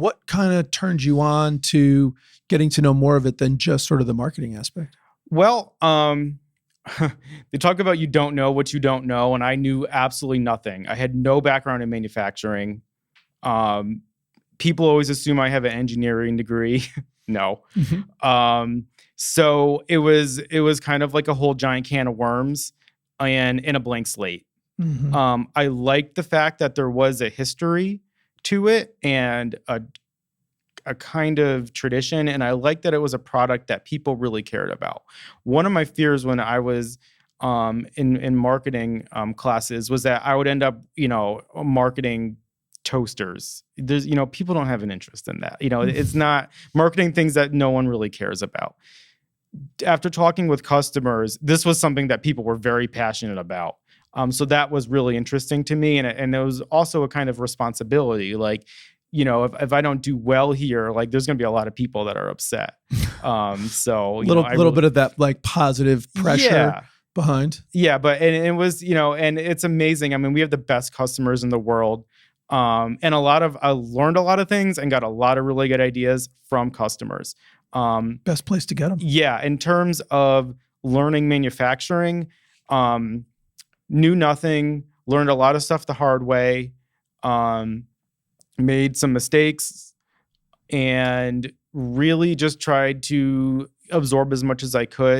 What kind of turned you on to getting to know more of it than just sort of the marketing aspect? Well, they talk about you don't know what you don't know, and I knew absolutely nothing. I had no background in manufacturing. People always assume I have an engineering degree. No. So it was kind of like a whole giant can of worms and in a blank slate. I liked the fact that there was a history to it and a kind of tradition, and I liked that it was a product that people really cared about. One of my fears when I was in marketing classes was that I would end up, marketing toasters. There's, people don't have an interest in that. It's not marketing things that no one really cares about. After talking with customers, this was something that people were very passionate about. So that was really interesting to me. And it was also a kind of responsibility. Like, if I don't do well here, like there's going to be a lot of people that are upset. So little bit of that like positive pressure behind. Yeah. But, and it was, and it's amazing. I mean, we have the best customers in the world. And I learned a lot of things and got a lot of really good ideas from customers. Best place to get them. Yeah. In terms of learning manufacturing, knew nothing, learned a lot of stuff the hard way, made some mistakes, and really just tried to absorb as much as I could.